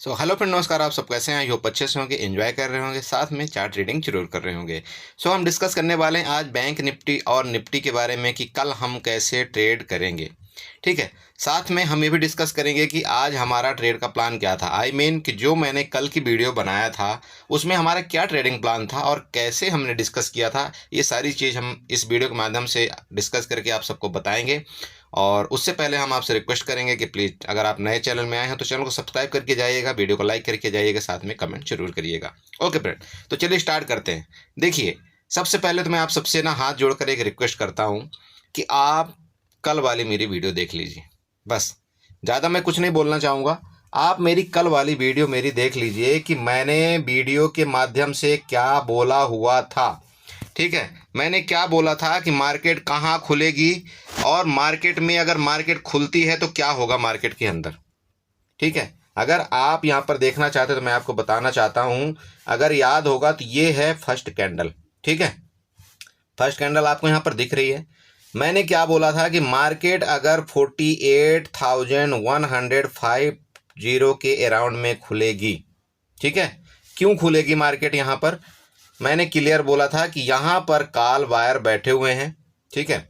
Hello friend, नमस्कार। आप सब कैसे हैं? आई होप अच्छे से होंगे, एंजॉय कर रहे होंगे, साथ में चार्ट रीडिंग जरूर कर रहे होंगे। हम डिस्कस करने वाले हैं आज बैंक निफ्टी और निफ्टी के बारे में कि कल हम कैसे ट्रेड करेंगे। ठीक है। साथ में हम ये भी डिस्कस करेंगे कि आज हमारा ट्रेड का प्लान क्या था। कि जो मैंने कल की वीडियो बनाया था उसमें हमारा क्या ट्रेडिंग प्लान था और कैसे हमने डिस्कस किया था। ये सारी चीज़ हम इस वीडियो के माध्यम से डिस्कस करके आप सबको बताएंगे। और उससे पहले हम आपसे रिक्वेस्ट करेंगे कि प्लीज़ अगर आप नए चैनल में आए हैं तो चैनल को सब्सक्राइब करके जाइएगा, वीडियो को लाइक करके जाइएगा, साथ में कमेंट जरूर करिएगा। ओके फ्रेंड, तो चलिए स्टार्ट करते हैं। देखिए, सबसे पहले तो मैं आप सबसे ना हाथ जोड़कर एक रिक्वेस्ट करता हूँ कि आप कल वाली मेरी वीडियो देख लीजिए। बस, ज़्यादा मैं कुछ नहीं बोलना चाहूँगा। आप मेरी कल वाली वीडियो मेरी देख लीजिए कि मैंने वीडियो के माध्यम से क्या बोला हुआ था। ठीक है, मैंने क्या बोला था कि मार्केट कहाँ खुलेगी और मार्केट में अगर मार्केट खुलती है तो क्या होगा मार्केट के अंदर। ठीक है, अगर आप यहाँ पर देखना चाहते हैं तो मैं आपको बताना चाहता हूँ। अगर याद होगा तो ये है फर्स्ट कैंडल। ठीक है, फर्स्ट कैंडल आपको यहाँ पर दिख रही है। मैंने क्या बोला था कि मार्केट अगर 48,150 के अराउंड में खुलेगी। ठीक है, क्यों खुलेगी मार्केट यहाँ पर, मैंने क्लियर बोला था कि यहाँ पर कॉल बायर बैठे हुए हैं। ठीक है,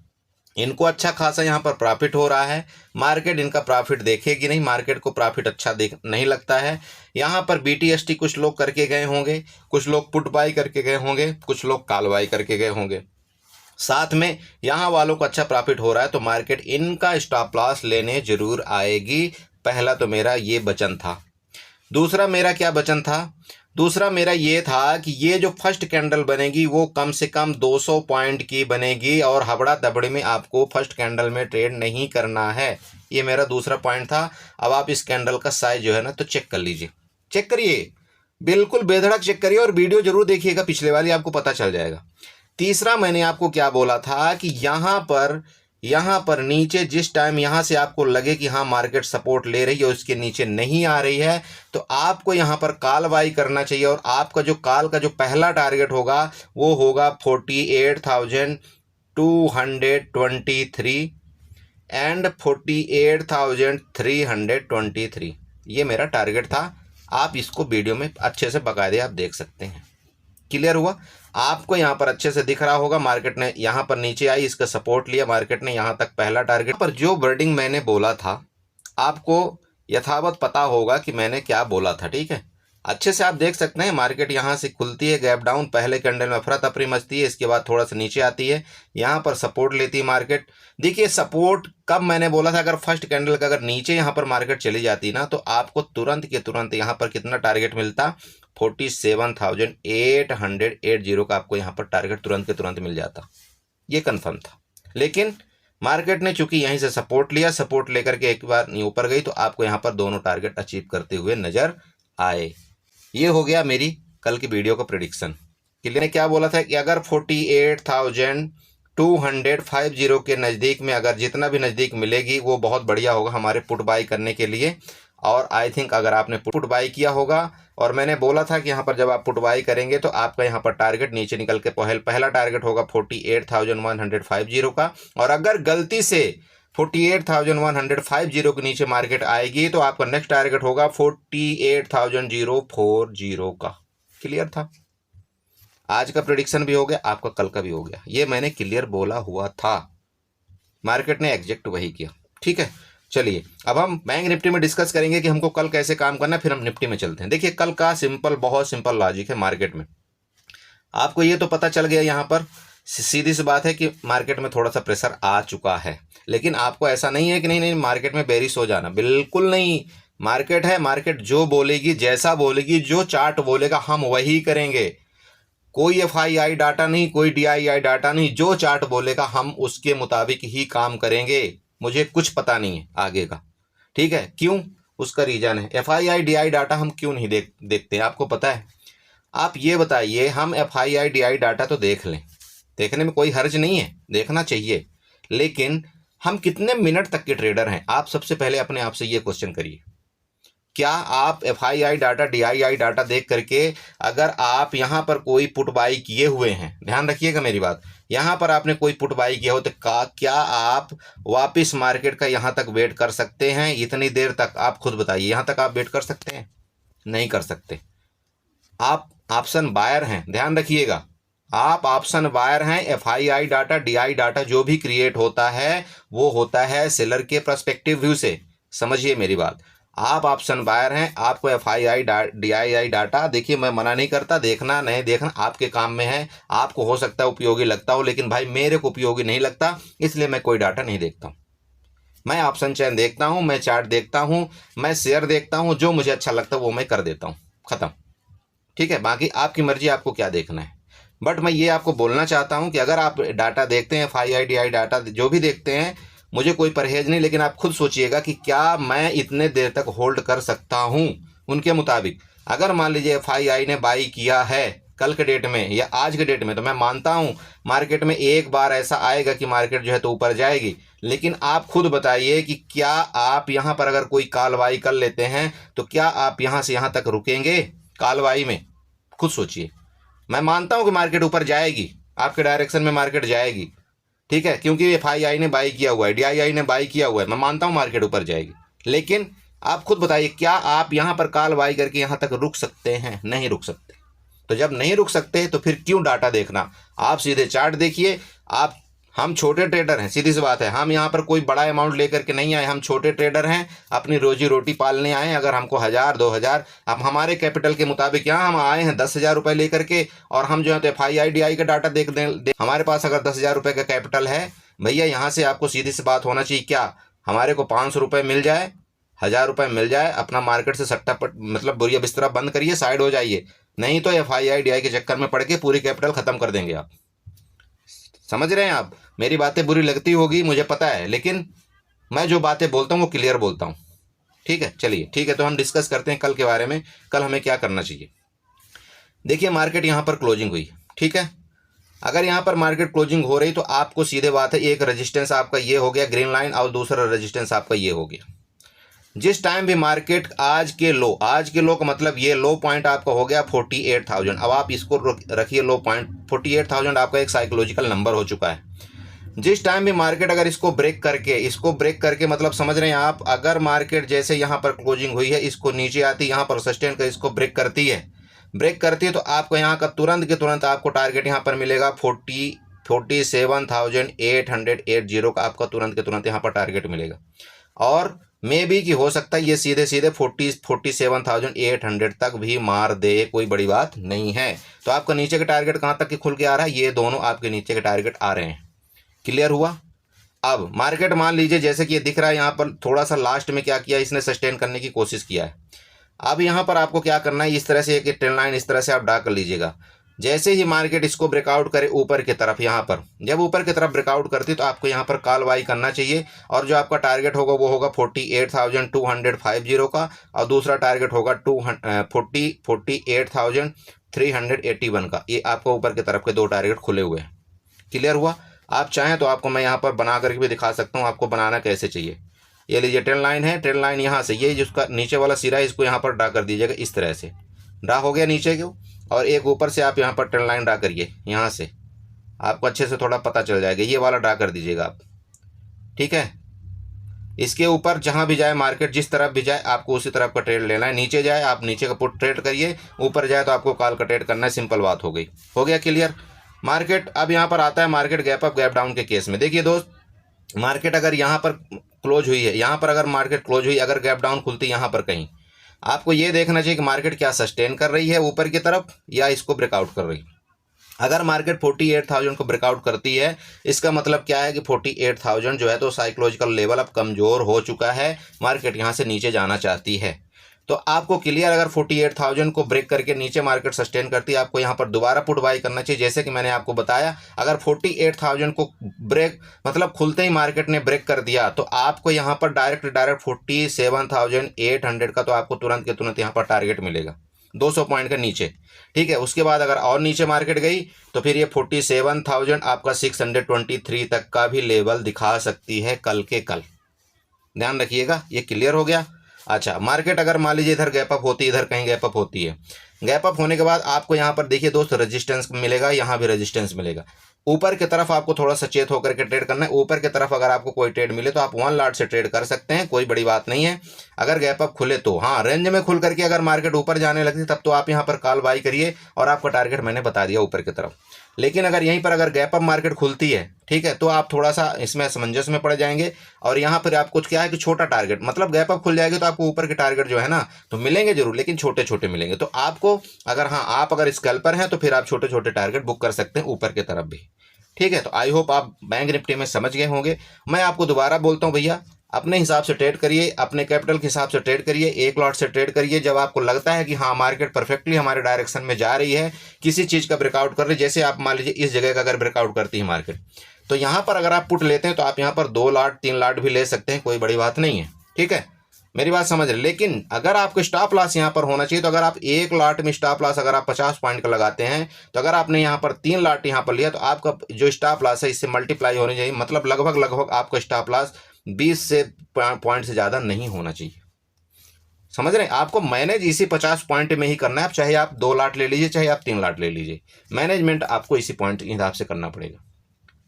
इनको अच्छा खासा यहाँ पर प्रॉफिट हो रहा है। मार्केट इनका प्रॉफिट देखेगी नहीं, मार्केट को प्रॉफिट अच्छा देख नहीं लगता है। यहाँ पर BTST कुछ लोग करके गए होंगे, कुछ लोग पुट बाई करके गए होंगे, कुछ लोग कॉल बाई करके गए होंगे। साथ में यहाँ वालों को अच्छा प्रॉफिट हो रहा है तो मार्केट इनका स्टॉप लॉस लेने जरूर आएगी। पहला तो मेरा ये वचन था। दूसरा मेरा क्या वचन था? दूसरा मेरा ये था कि ये जो फर्स्ट कैंडल बनेगी वो कम से कम 200 पॉइंट की बनेगी और हबड़ा दबड़े में आपको फर्स्ट कैंडल में ट्रेड नहीं करना है। ये मेरा दूसरा पॉइंट था। अब आप इस कैंडल का साइज जो है ना तो चेक कर लीजिए, चेक करिए, बिल्कुल बेधड़क चेक करिए और वीडियो जरूर देखिएगा पिछले वाली, आपको पता चल जाएगा। तीसरा मैंने आपको क्या बोला था कि यहाँ पर नीचे जिस टाइम यहाँ से आपको लगे कि हाँ मार्केट सपोर्ट ले रही है, उसके नीचे नहीं आ रही है, तो आपको यहाँ पर कॉल बाई करना चाहिए और आपका जो कॉल का जो पहला टारगेट होगा वो होगा 48,223 एंड 48,323। ये मेरा टारगेट था। आप इसको वीडियो में अच्छे से बाकायदे आप देख सकते हैं। क्लियर हुआ? आपको यहाँ पर अच्छे से दिख रहा होगा। मार्केट ने यहाँ पर नीचे आई, इसका सपोर्ट लिया, मार्केट ने यहाँ तक पहला टारगेट पर जो वर्डिंग मैंने बोला था आपको यथावत पता होगा कि मैंने क्या बोला था। ठीक है, अच्छे से आप देख सकते हैं। मार्केट यहाँ से खुलती है, गैप डाउन, पहले कैंडल में अफरा तफरी मचती है, इसके बाद थोड़ा सा नीचे आती है, यहाँ पर सपोर्ट लेती है मार्केट। देखिए सपोर्ट कब मैंने बोला था, अगर फर्स्ट कैंडल का अगर नीचे यहाँ पर मार्केट चली जाती ना तो आपको तुरंत के तुरंत यहाँ पर कितना टारगेट मिलता, 47,880 का आपको यहाँ पर टारगेट तुरंत के तुरंत मिल जाता। ये कंफर्म था। लेकिन मार्केट ने चूंकि यहीं से सपोर्ट लिया, सपोर्ट लेकर के एक बार ऊपर गई तो आपको यहाँ पर दोनों टारगेट अचीव करते हुए नजर आए। ये हो गया मेरी कल की वीडियो का प्रेडिक्शन। मैंने क्या बोला था कि अगर 48,250 के नज़दीक में अगर जितना भी नज़दीक मिलेगी वो बहुत बढ़िया होगा हमारे पुट बाई करने के लिए। और आई थिंक अगर आपने पुट बाई किया होगा, और मैंने बोला था कि यहाँ पर जब आप पुट बाई करेंगे तो आपका यहाँ पर टारगेट नीचे निकल के पहला टारगेट होगा 48,150 का। और अगर गलती से 48,150 के नीचे मार्केट आएगी तो आपका नेक्स्ट टारगेट होगा 48,040 का। क्लियर था? आज का प्रेडिक्शन भी हो गया, आपका कल का भी हो गया। ये मैंने क्लियर बोला हुआ था, मार्केट ने एग्जैक्ट वही किया। ठीक है, चलिए अब हम बैंक निफ्टी में डिस्कस करेंगे कि हमको कल कैसे काम करना है, फिर हम निफ्टी में चलते हैं। देखिए कल का बहुत सिंपल लॉजिक है मार्केट में। आपको ये तो पता चल गया, यहाँ पर सीधी सी बात है कि मार्केट में थोड़ा सा प्रेशर आ चुका है। लेकिन आपको ऐसा नहीं है कि नहीं मार्केट में बेरिश हो जाना, बिल्कुल नहीं। मार्केट है, मार्केट जो बोलेगी, जैसा बोलेगी, जो चार्ट बोलेगा हम वही करेंगे। कोई FII डाटा नहीं, कोई DII डाटा नहीं, जो चार्ट बोलेगा हम उसके मुताबिक ही काम करेंगे। मुझे कुछ पता नहीं है आगे का। ठीक है, क्यों? उसका रीजन है। FII DI डाटा हम क्यों नहीं देखते हैं, आपको पता है? आप ये बताइए, हम FII DI डाटा तो देख लें, देखने में कोई हर्ज नहीं है, देखना चाहिए, लेकिन हम कितने मिनट तक के ट्रेडर हैं? आप सबसे पहले अपने आप से ये क्वेश्चन करिए। क्या आप FII डाटा DII डाटा देख करके अगर आप यहाँ पर कोई पुट बाई किए हुए हैं, ध्यान रखिएगा मेरी बात, यहाँ पर आपने कोई पुट बाई किया हो तो क्या आप वापस मार्केट का यहाँ तक वेट कर सकते हैं? इतनी देर तक आप खुद बताइए, यहाँ तक आप वेट कर सकते हैं? नहीं कर सकते। आप ऑप्शन बायर हैं, ध्यान रखिएगा, आप ऑप्शन बायर हैं। एफआईआई डाटा, डीआई डाटा जो भी क्रिएट होता है वो होता है सेलर के पर्सपेक्टिव व्यू से, समझिए मेरी बात। आप ऑप्शन बायर हैं, आपको एफआईआई डीआईआई डाटा, देखिए मैं मना नहीं करता, देखना नहीं देखना आपके काम में है, आपको हो सकता है उपयोगी लगता हो, लेकिन भाई मेरे को उपयोगी नहीं लगता, इसलिए मैं कोई डाटा नहीं देखता हूँ। मैं ऑप्शन चयन देखता हूँ, मैं चार्ट देखता हूँ, मैं शेयर देखता हूँ, जो मुझे अच्छा लगता है वो मैं कर देता हूँ, खत्म। ठीक है, बाकी आपकी मर्जी, आपको क्या देखना है। बट मैं ये आपको बोलना चाहता हूं कि अगर आप डाटा देखते हैं, FIIDI डाटा जो भी देखते हैं, मुझे कोई परहेज नहीं, लेकिन आप खुद सोचिएगा कि क्या मैं इतने देर तक होल्ड कर सकता हूं उनके मुताबिक। अगर मान लीजिए FII ने बाई किया है कल के डेट में या आज के डेट में, तो मैं मानता हूं मार्केट में एक बार ऐसा आएगा कि मार्केट जो है तो ऊपर जाएगी, लेकिन आप खुद बताइए कि क्या आप यहां पर अगर कोई कॉल बाई कर लेते हैं तो क्या आप यहां से यहां तक रुकेंगे कॉल बाई में? खुद सोचिए। मैं मानता हूं कि मार्केट ऊपर जाएगी, आपके डायरेक्शन में मार्केट जाएगी, ठीक है, क्योंकि FII ने बाई किया हुआ है, DII ने बाई किया हुआ है, मैं मानता हूं मार्केट ऊपर जाएगी, लेकिन आप खुद बताइए क्या आप यहां पर कॉल बाई करके यहां तक रुक सकते हैं? नहीं रुक सकते। तो जब नहीं रुक सकते तो फिर क्यों डाटा देखना? आप सीधे चार्ट देखिए। आप हम छोटे ट्रेडर हैं, सीधी सी बात है, हम यहाँ पर कोई बड़ा अमाउंट लेकर के नहीं आए, हम छोटे ट्रेडर हैं, अपनी रोजी रोटी पालने आए हैं। अगर हमको 1000 2000, अब हमारे कैपिटल के मुताबिक यहाँ हम आए हैं 10,000 रुपये लेकर के, और हम जो है तो FIIDI का डाटा देख दें, हमारे पास अगर 10,000 रुपये का कैपिटल है भैया, यहाँ से आपको सीधी सी बात होना चाहिए, क्या हमारे को 500 रुपये मिल जाए, 1000 रुपये मिल जाए, अपना मार्केट से सट्टा मतलब बुरिया बिस्तरा बंद करिए, साइड हो जाइए, नहीं तो FIIDI के चक्कर में पड़ के पूरी कैपिटल खत्म कर देंगे आप। समझ रहे हैं आप? मेरी बातें बुरी लगती होगी मुझे पता है, लेकिन मैं जो बातें बोलता हूँ वो क्लियर बोलता हूँ। ठीक है, चलिए ठीक है, तो हम डिस्कस करते हैं कल के बारे में, कल हमें क्या करना चाहिए। देखिए मार्केट यहाँ पर क्लोजिंग हुई, ठीक है, अगर यहाँ पर मार्केट क्लोजिंग हो रही तो आपको सीधे बात है, एक रेजिस्टेंस आपका ये हो गया ग्रीन लाइन, और दूसरा रेजिस्टेंस आपका ये हो गया। जिस टाइम भी मार्केट आज के लो का मतलब ये लो पॉइंट आपका हो गया 48,000। अब आप इसको रखिए लो पॉइंट 48,000 आपका एक साइकोलॉजिकल नंबर हो चुका है। जिस टाइम भी मार्केट अगर इसको ब्रेक करके मतलब समझ रहे हैं आप, अगर मार्केट जैसे यहाँ पर क्लोजिंग हुई है, इसको नीचे आती, यहाँ पर सस्टेन कर इसको ब्रेक करती है तो आपको यहाँ का तुरंत के तुरंत आपको टारगेट यहाँ पर मिलेगा 47,880 का आपका तुरंत के तुरंत यहाँ पर टारगेट मिलेगा। और मे बी कि हो सकता है ये सीधे 47,800 तक भी मार दे, कोई बड़ी बात नहीं है। तो आपका नीचे का टारगेट कहाँ तक के खुल के आ रहा है? ये दोनों आपके नीचे के टारगेट आ रहे हैं। क्लियर हुआ? अब मार्केट मान लीजिए जैसे कि ये दिख रहा है, यहाँ पर थोड़ा सा लास्ट में क्या किया, इसने सस्टेन करने की कोशिश किया है। अब यहाँ पर आपको क्या करना है, इस तरह से एक ट्रेंड लाइन इस तरह से आप ड्रा कर लीजिएगा। जैसे ही मार्केट इसको ब्रेकआउट करे ऊपर की तरफ, यहाँ पर जब ऊपर की तरफ ब्रेकआउट करती तो आपको यहाँ पर कॉल बाई करना चाहिए, और जो आपका टारगेट होगा वो होगा 48,250 का, और दूसरा टारगेट होगा 48,381 का। ये आपको ऊपर की तरफ के दो टारगेट खुले हुए हैं। क्लियर हुआ? आप चाहें तो आपको मैं यहाँ पर बना करके भी दिखा सकता हूँ, आपको बनाना कैसे चाहिए। ये लीजिए ट्रेंड लाइन है, ट्रेंड लाइन यहाँ से ये जिसका नीचे वाला सिरा है इसको यहाँ पर ड्रा कर दीजिएगा, इस तरह से ड्रा हो गया नीचे को, और एक ऊपर से आप यहाँ पर ट्रेंड लाइन ड्रा करिए, यहाँ से आपको अच्छे से थोड़ा पता चल जाएगा, ये वाला ड्रा कर दीजिएगा आप। ठीक है, इसके ऊपर जहाँ भी जाए मार्केट, जिस तरफ भी जाए आपको उसी तरफ का ट्रेड लेना है। नीचे जाए आप नीचे का पुट ट्रेड करिए, ऊपर जाए तो आपको कॉल का ट्रेड करना है। सिंपल बात हो गई, हो गया क्लियर? मार्केट अब यहाँ पर आता है market gap up gap down के केस में। देखिए दोस्त, मार्केट अगर यहाँ पर क्लोज हुई है, यहाँ पर अगर मार्केट क्लोज हुई, अगर गैप डाउन खुलती यहाँ पर कहीं, आपको ये देखना चाहिए कि मार्केट क्या सस्टेन कर रही है ऊपर की तरफ या इसको ब्रेकआउट कर रही है। अगर मार्केट 48,000 को ब्रेकआउट करती है, इसका मतलब क्या है कि 48,000 जो है तो साइकोलॉजिकल लेवल अब कमज़ोर हो चुका है, मार्केट यहाँ से नीचे जाना चाहती है। तो आपको क्लियर, अगर 48,000 को ब्रेक करके नीचे मार्केट सस्टेन करती है, आपको यहाँ पर दोबारा पुट बाई करना चाहिए। जैसे कि मैंने आपको बताया, अगर 48,000 को ब्रेक मतलब खुलते ही मार्केट ने ब्रेक कर दिया तो आपको यहाँ पर डायरेक्ट 47,800 का तो आपको तुरंत के तुरंत यहाँ पर टारगेट मिलेगा 200 पॉइंट के नीचे। ठीक है, उसके बाद अगर और नीचे मार्केट गई तो फिर ये 47,000 आपका 623 तक का भी लेवल दिखा सकती है कल के कल। ध्यान रखिएगा, ये क्लियर हो गया? अच्छा, मार्केट अगर मान लीजिए इधर गैप अप होती है, इधर कहीं गैप अप होती है, गैप अप होने के बाद आपको यहाँ पर देखिए दोस्त रेजिस्टेंस मिलेगा, यहाँ भी रेजिस्टेंस मिलेगा। ऊपर की तरफ आपको थोड़ा सचेत होकर के ट्रेड करना है। ऊपर की तरफ अगर आपको कोई ट्रेड मिले तो आप 1 लॉट से ट्रेड कर सकते हैं, कोई बड़ी बात नहीं है। अगर गैप अप खुले तो हाँ, रेंज में खुल करके अगर मार्केट ऊपर जाने लगती तब तो आप यहाँ पर कॉल बाई करिए और आपका टारगेट मैंने बता दिया ऊपर की तरफ। लेकिन अगर यहीं पर अगर गैप अप मार्केट खुलती है, ठीक है, तो आप थोड़ा सा इसमें असमंजस में पड़ जाएंगे और यहाँ पर आप कुछ क्या है कि छोटा टारगेट, मतलब गैप अप खुल जाएगी तो आपको ऊपर के टारगेट जो है ना तो मिलेंगे जरूर, लेकिन छोटे छोटे मिलेंगे। तो आपको अगर हाँ आप अगर स्कैल्पर हैं तो फिर आप छोटे छोटे टारगेट बुक कर सकते हैं ऊपर की तरफ भी। ठीक है, तो आई होप आप बैंक निफ्टी में समझ गए होंगे। मैं आपको दोबारा बोलता हूँ भैया, अपने हिसाब से ट्रेड करिए, अपने कैपिटल के हिसाब से ट्रेड करिए, एक लॉट से ट्रेड करिए। जब आपको लगता है कि हाँ मार्केट परफेक्टली हमारे डायरेक्शन में जा रही है, किसी चीज़ का ब्रेकआउट कर रही है, जैसे आप मान लीजिए इस जगह का अगर ब्रेकआउट करती है मार्केट, तो यहाँ पर अगर आप पुट लेते हैं तो आप यहाँ पर 2 लॉट 3 लॉट भी ले सकते हैं, कोई बड़ी बात नहीं है। ठीक है, मेरी बात समझ रहे। लेकिन अगर आपको स्टॉप लॉस यहाँ पर होना चाहिए, तो अगर आप एक लॉट में स्टॉप लॉस अगर आप 50 पॉइंट का लगाते हैं, तो अगर आपने यहाँ पर 3 लॉट यहाँ पर लिया तो आपका जो स्टॉप लॉस है इससे मल्टीप्लाई होनी चाहिए, मतलब लगभग आपका स्टॉप लॉस 20 से पॉइंट से ज़्यादा नहीं होना चाहिए। समझ रहे हैं, आपको मैनेज इसी 50 पॉइंट में ही करना है। चाहे आप 2 लॉट ले लीजिए, चाहे आप 3 लॉट ले लीजिए, मैनेजमेंट आपको इसी पॉइंट के हिसाब से करना पड़ेगा।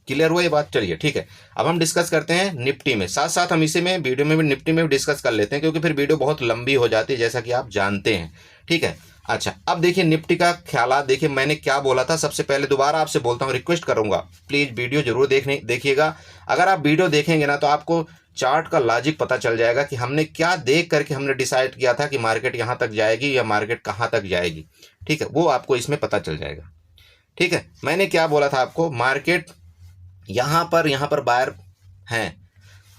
क्लियर हुआ ये बात? चलिए ठीक है, अब हम डिस्कस करते हैं निफ्टी में। साथ साथ हम इसी में वीडियो में भी निफ्टी में भी डिस्कस कर लेते हैं, क्योंकि फिर वीडियो बहुत लंबी हो जाती है जैसा कि आप जानते हैं। ठीक है, अच्छा अब देखिए निफ्टी का ख्यालात। देखिए मैंने क्या बोला था, सबसे पहले दोबारा आपसे बोलता हूँ, रिक्वेस्ट करूंगा प्लीज़ वीडियो जरूर देखिएगा। अगर आप वीडियो देखेंगे ना तो आपको चार्ट का लॉजिक पता चल जाएगा कि हमने क्या देख करके हमने डिसाइड किया था कि मार्केट यहाँ तक जाएगी या मार्केट कहाँ तक जाएगी। ठीक है, वो आपको इसमें पता चल जाएगा। ठीक है, मैंने क्या बोला था आपको, मार्केट यहाँ पर बायर हैं,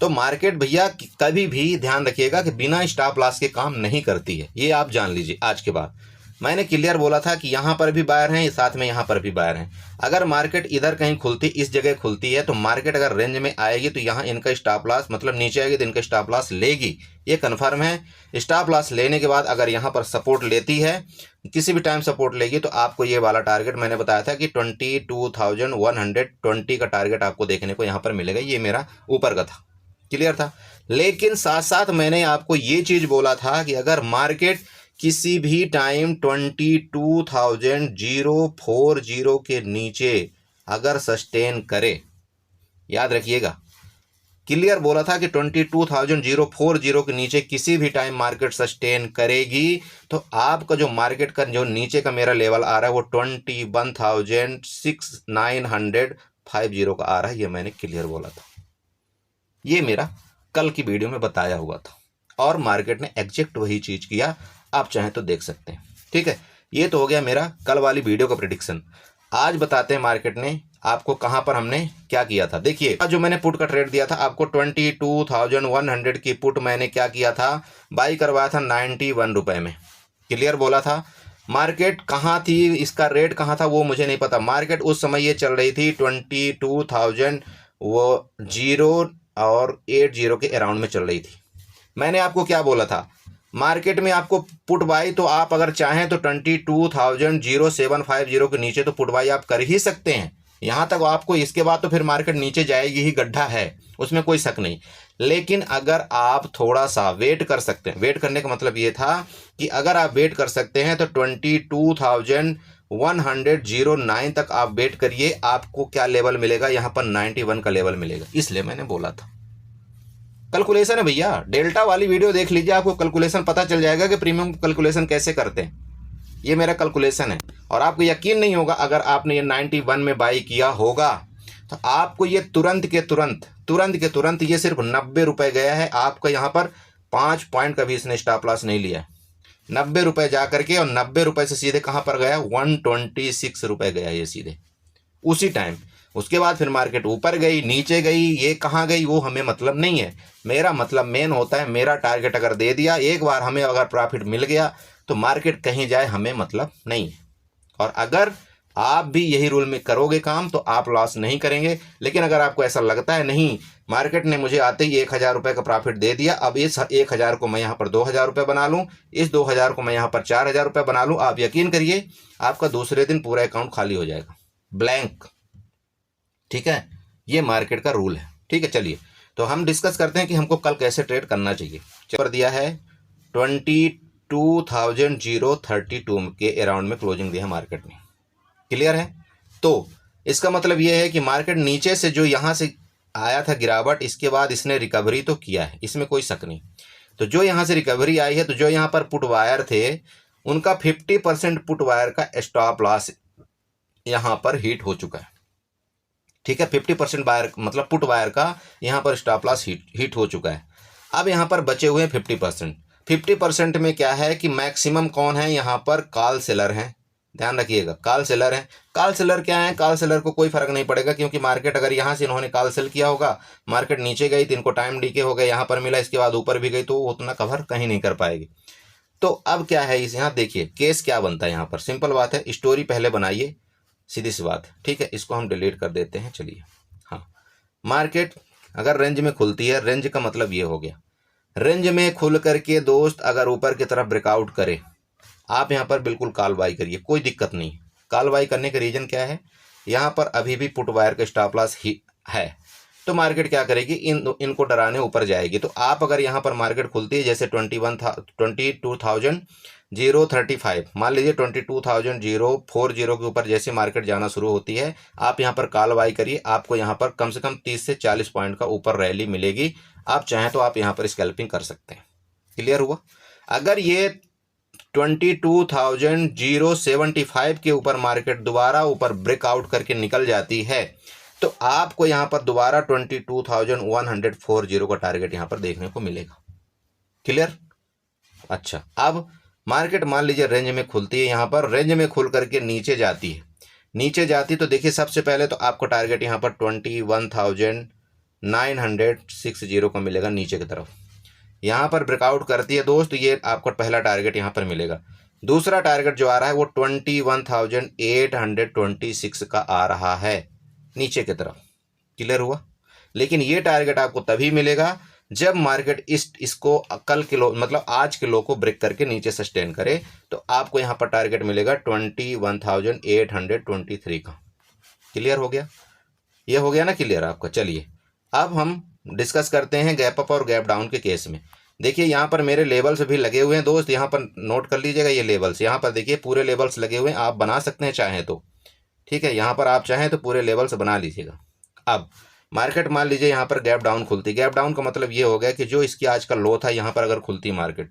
तो मार्केट भैया कभी भी ध्यान रखिएगा कि बिना स्टॉप लॉस के काम नहीं करती है, ये आप जान लीजिए। आज के बाद मैंने क्लियर बोला था कि यहाँ पर भी बायर हैं, साथ में यहाँ पर भी बायर हैं। अगर मार्केट इधर कहीं खुलती, इस जगह खुलती है, तो मार्केट अगर रेंज में आएगी तो यहाँ इनका स्टॉप लॉस, मतलब नीचे आएगी तो इनका स्टॉप लॉस लेगी, ये कन्फर्म है। स्टॉप लॉस लेने के बाद अगर यहाँ पर सपोर्ट लेती है, किसी भी टाइम सपोर्ट लेगी, तो आपको ये वाला टारगेट मैंने बताया था कि 22,120 का टारगेट आपको देखने को यहाँ पर मिलेगा। ये मेरा ऊपर का था, क्लियर था। लेकिन साथ साथ मैंने आपको ये चीज़ बोला था कि अगर मार्केट किसी भी टाइम 22,040 के नीचे अगर सस्टेन करे, याद रखिएगा, क्लियर बोला था कि 22,040 के नीचे किसी भी टाइम मार्केट सस्टेन करेगी, तो आपका जो मार्केट का जो नीचे का मेरा लेवल आ रहा है वो 21,950 का आ रहा है। ये मैंने क्लियर बोला था, ये मेरा कल की वीडियो में बताया हुआ था, और मार्केट ने एग्जैक्ट वही चीज़ किया, आप चाहें तो देख सकते हैं। ठीक है, ये तो हो गया मेरा कल वाली वीडियो का प्रेडिक्शन। आज बताते हैं मार्केट ने आपको कहां पर हमने क्या किया था। देखिए जो मैंने पुट का ट्रेड दिया था आपको 22,100 की पुट मैंने क्या किया था, बाई करवाया था 91 रुपए में। क्लियर बोला था। मार्केट कहाँ थी, इसका रेट कहाँ था वो मुझे नहीं पता। मार्केट उस समय ये चल रही थी 22,080 के अराउंड में चल रही थी। मैंने आपको क्या बोला था, मार्केट में आपको पुट बाई तो आप अगर चाहें तो 22,0750 के नीचे तो पुट बाई आप कर ही सकते हैं, यहाँ तक आपको। इसके बाद तो फिर मार्केट नीचे जाएगी ही, गड्ढा है उसमें कोई शक नहीं। लेकिन अगर आप थोड़ा सा वेट कर सकते हैं, वेट करने का मतलब ये था कि अगर आप वेट कर सकते हैं तो 22,109 तक आप वेट करिए, आपको क्या लेवल मिलेगा यहाँ पर 91 का लेवल मिलेगा। इसलिए मैंने बोला था, कैलकुलेशन है भैया, डेल्टा वाली वीडियो देख लीजिए, आपको कैलकुलेशन पता चल जाएगा कि प्रीमियम कैलकुलेशन कैसे करते हैं। ये मेरा कैलकुलेशन है, और आपको यकीन नहीं होगा अगर आपने ये 91 में बाई किया होगा तो आपको ये तुरंत के तुरंत ये सिर्फ 90 रुपए गया है आपका। यहाँ पर 5 पॉइंट का भी इसने स्टॉप लॉस नहीं लिया है। 90 रुपए जा करके, और 90 रुपए से सीधे कहाँ पर गया, 126 रुपए गया ये सीधे उसी टाइम। उसके बाद फिर मार्केट ऊपर गई, नीचे गई, ये कहाँ गई वो हमें मतलब नहीं है। मेरा मतलब मेन होता है, मेरा टारगेट अगर दे दिया एक बार, हमें अगर प्रॉफिट मिल गया तो मार्केट कहीं जाए हमें मतलब नहीं है। और अगर आप भी यही रूल में करोगे काम तो आप लॉस नहीं करेंगे। लेकिन अगर आपको ऐसा लगता है नहीं, मार्केट ने मुझे आते ही 1,000 रुपये का प्रॉफिट दे दिया, अब इस 1,000 को मैं यहाँ पर 2,000 रुपये बना लूँ, इस 2,000 को मैं यहाँ पर 4,000 रुपये बना लूँ, आप यकीन करिए आपका दूसरे दिन पूरा अकाउंट खाली हो जाएगा, ब्लैंक। ठीक है, ये मार्केट का रूल है। ठीक है, चलिए तो हम डिस्कस करते हैं कि हमको कल कैसे ट्रेड करना चाहिए। पर दिया है 22,032 के अराउंड में क्लोजिंग दिया है मार्केट ने, क्लियर है। तो इसका मतलब ये है कि मार्केट नीचे से जो यहाँ से आया था गिरावट, इसके बाद इसने रिकवरी तो किया है, इसमें कोई शक नहीं। तो जो यहाँ से रिकवरी आई है, तो जो यहाँ पर पुट वायर थे उनका 50% पुट वायर का स्टॉप लॉस यहाँ पर हिट हो चुका है। ठीक है, 50% बायर मतलब पुट वायर का यहाँ पर स्टॉप लॉस हिट हो चुका है। अब यहाँ पर बचे हुए 50%। 50% में क्या है कि मैक्सिमम कौन है यहाँ पर, कॉल सेलर हैं। ध्यान रखिएगा, कॉल सेलर हैं। कॉल सेलर क्या है, कॉल सेलर को कोई फर्क नहीं पड़ेगा, क्योंकि मार्केट अगर यहाँ से इन्होंने कॉल सेल किया होगा, मार्केट नीचे गई तो इनको टाइम डीके हो गया, यहाँ पर मिला, इसके बाद ऊपर भी गई, तो उतना कवर कहीं नहीं कर पाएगी। तो अब क्या है, इस यहाँ देखिए केस क्या बनता है। यहाँ पर सिंपल बात है, स्टोरी पहले बनाइए, सीधी सी बात। ठीक है, इसको हम डिलीट कर देते हैं। चलिए, हाँ, मार्केट अगर रेंज में खुलती है, रेंज का मतलब ये हो गया, रेंज में खुल करके दोस्त अगर ऊपर की तरफ ब्रेकआउट करे, आप यहाँ पर बिल्कुल कॉल बाई करिए, कोई दिक्कत नहीं। कॉल बाई करने का रीजन क्या है, यहाँ पर अभी भी पुट वायर का स्टॉप लॉस ही है, तो मार्केट क्या करेगी, इनको डराने ऊपर जाएगी। तो आप अगर यहाँ पर मार्केट खुलती है जैसे 22,035, मान लीजिए 22,040 के ऊपर जैसे मार्केट जाना शुरू होती है, आप यहाँ पर कॉल बाई करिए, आपको यहाँ पर कम से कम 30 से 40 पॉइंट का ऊपर रैली मिलेगी। आप चाहें तो आप यहाँ पर स्कैल्पिंग कर सकते हैं। क्लियर हुआ। अगर ये 22,075 के ऊपर मार्केट दोबारा ऊपर ब्रेकआउट करके निकल जाती है, तो आपको यहाँ पर दोबारा 22,140 का टारगेट यहाँ पर देखने को मिलेगा। क्लियर। अच्छा, अब मार्केट मान लीजिए रेंज में खुलती है, यहाँ पर रेंज में खुल करके नीचे जाती है, नीचे जाती तो देखिए सबसे पहले तो आपको टारगेट यहाँ पर 21,960 का मिलेगा नीचे की तरफ। यहाँ पर ब्रेकआउट करती है दोस्त, ये आपको पहला टारगेट यहाँ पर मिलेगा। दूसरा टारगेट जो आ रहा है वो 21,826 का आ रहा है नीचे की तरफ। क्लियर हुआ। लेकिन ये टारगेट आपको तभी मिलेगा जब मार्केट इसको कल किलो मतलब आज किलो को ब्रेक करके नीचे सस्टेन करे, तो आपको यहाँ पर टारगेट मिलेगा 21,823 का। क्लियर हो गया, ये हो गया ना क्लियर आपका। चलिए अब हम डिस्कस करते हैं गैप अप और गैप डाउन के केस में। देखिए यहाँ पर मेरे लेवल्स भी लगे हुए हैं दोस्त, यहाँ पर नोट कर लीजिएगा ये लेवल्स, यहाँ पर देखिए पूरे लेवल्स लगे हुए हैं, आप बना सकते हैं चाहें तो। ठीक है, यहाँ पर आप चाहें तो पूरे लेवल्स बना लीजिएगा। अब मार्केट मान लीजिए यहाँ पर गैप डाउन खुलती, गैप डाउन का मतलब ये हो गया कि जो इसकी आज का लो था यहाँ पर अगर खुलती मार्केट,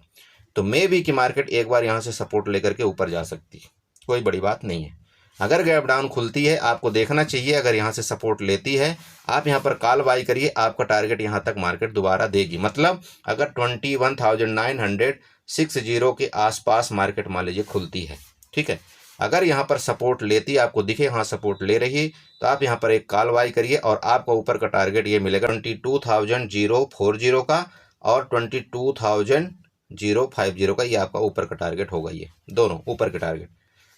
तो मे बी कि मार्केट एक बार यहाँ से सपोर्ट लेकर के ऊपर जा सकती है, कोई बड़ी बात नहीं है। अगर गैप डाउन खुलती है आपको देखना चाहिए, अगर यहाँ से सपोर्ट लेती है आप यहाँ पर कॉल बाई करिए, आपका टारगेट यहाँ तक मार्केट दोबारा देगी। मतलब अगर 21,960 के आसपास मार्केट मान लीजिए खुलती है, ठीक है, अगर यहाँ पर सपोर्ट लेती आपको दिखे हाँ सपोर्ट ले रही, तो आप यहाँ पर एक कॉल बाई करिए और आपको ऊपर का टारगेट ये मिलेगा 22,040 का और 22,050 का, ये आपका ऊपर का टारगेट होगा। ये दोनों ऊपर के टारगेट।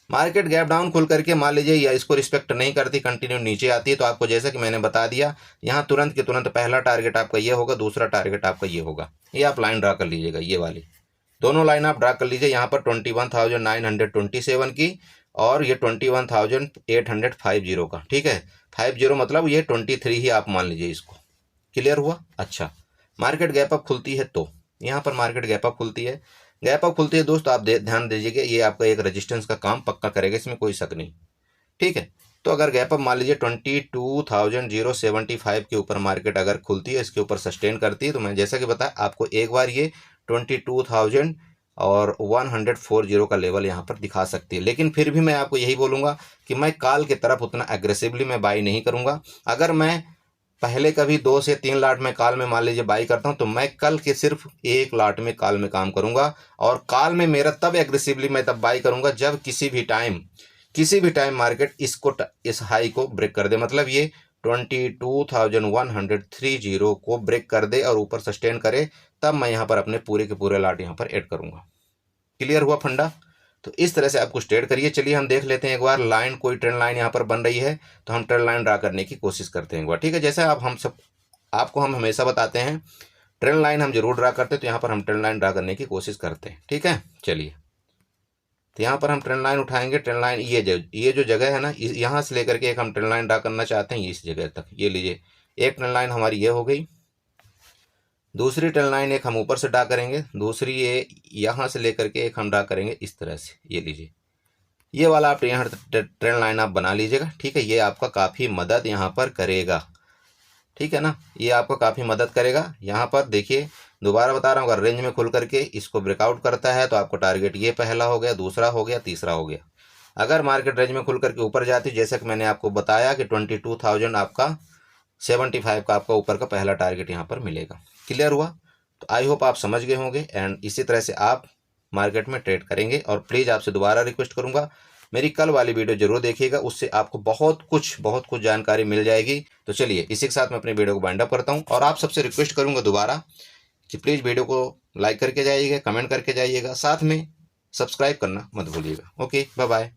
मार्केट गैप डाउन खुल करके मान लीजिए या इसको रिस्पेक्ट नहीं करती, कंटिन्यू नीचे आती है, तो आपको जैसा कि मैंने बता दिया यहाँ तुरंत के तुरंत पहला टारगेट आपका ये होगा, दूसरा टारगेट आपका ये होगा। ये आप लाइन ड्रा कर लीजिएगा, ये वाली दोनों लाइन आप ड्रा कर लीजिए। यहाँ पर 21,927 की और ये 21,850 का। ठीक है, 50 मतलब ये 23 ही आप मान लीजिए इसको। क्लियर हुआ। अच्छा, मार्केट गैप अप खुलती है तो यहाँ पर मार्केट गैप अप खुलती है, गैप अप खुलती है दोस्त आप ध्यान दीजिएगा, ये आपका एक रेजिस्टेंस का काम पक्का करेगा, इसमें कोई शक नहीं। ठीक है, तो अगर गैप अप मान लीजिए 22,075 के ऊपर मार्केट अगर खुलती है, इसके ऊपर सस्टेन करती है, तो मैं जैसा कि बताया आपको एक बार ये 22,140 का लेवल यहाँ पर दिखा सकती है। लेकिन फिर भी मैं आपको यही बोलूँगा कि मैं कॉल की तरफ उतना एग्रेसिवली मैं बाई नहीं करूँगा। अगर मैं पहले कभी 2 से 3 लाट में कॉल में मान लीजिए बाई करता हूं, तो मैं कल के सिर्फ 1 लाट में कॉल में काम करूंगा, और कॉल में मेरा तब एग्रेसिवली मैं तब बाई करूंगा जब किसी भी टाइम मार्केट इस हाई को ब्रेक कर दे, मतलब ये 22,130 को ब्रेक कर दे और ऊपर सस्टेन करे, तब मैं यहाँ पर अपने पूरे के पूरे लाट यहाँ पर ऐड करूंगा। क्लियर हुआ फंडा। तो इस तरह से आपको ट्रेड करिए। चलिए हम देख लेते हैं एक बार लाइन, कोई ट्रेंड लाइन यहाँ पर बन रही है तो हम ट्रेंड लाइन ड्रा करने की कोशिश करते हैं एक बार। ठीक है, जैसे आप आपको हम हमेशा बताते हैं ट्रेंड लाइन हम जरूर ड्रा करते हैं, तो यहाँ पर हम ट्रेंड लाइन ड्रा करने की कोशिश करते हैं। ठीक है, चलिए तो यहाँ पर हम ट्रेंड लाइन उठाएंगे। ट्रेंड लाइन ये जो जगह है ना, यहाँ से लेकर के एक हम ट्रेंड लाइन ड्रा करना चाहते हैं इस जगह तक। ये लीजिए, एक ट्रेंड लाइन हमारी ये हो गई, दूसरी ट्रेंड लाइन एक हम ऊपर से ड्रा करेंगे, दूसरी ये यहाँ से लेकर के एक हम ड्रा करेंगे इस तरह से। ये लीजिए, ये वाला आप यहाँ ट्रेंड लाइन आप बना लीजिएगा, ठीक है। ये आपका काफ़ी मदद यहाँ पर करेगा, ठीक है ना। ये आपको काफ़ी मदद करेगा। यहाँ पर देखिए, दोबारा बता रहा हूँ, अगर रेंज में खुल करके इसको ब्रेकआउट करता है तो आपको टारगेट ये पहला हो गया, दूसरा हो गया, तीसरा हो गया। अगर मार्केट रेंज में खुल करके ऊपर जाती, जैसे कि मैंने आपको बताया कि 22,000 आपका 75 का आपका ऊपर का पहला टारगेट यहाँ पर मिलेगा। क्लियर हुआ? तो आई होप आप समझ गए होंगे एंड इसी तरह से आप मार्केट में ट्रेड करेंगे। और प्लीज़ आपसे दोबारा रिक्वेस्ट करूंगा, मेरी कल वाली वीडियो जरूर देखिएगा, उससे आपको बहुत कुछ जानकारी मिल जाएगी। तो चलिए, इसी के साथ मैं अपनी वीडियो को बाइंड अप करता हूँ और आप सबसे रिक्वेस्ट करूंगा दोबारा कि प्लीज़ वीडियो को लाइक करके जाइएगा, कमेंट करके जाइएगा, साथ में सब्सक्राइब करना मत भूलिएगा। Okay, bye bye.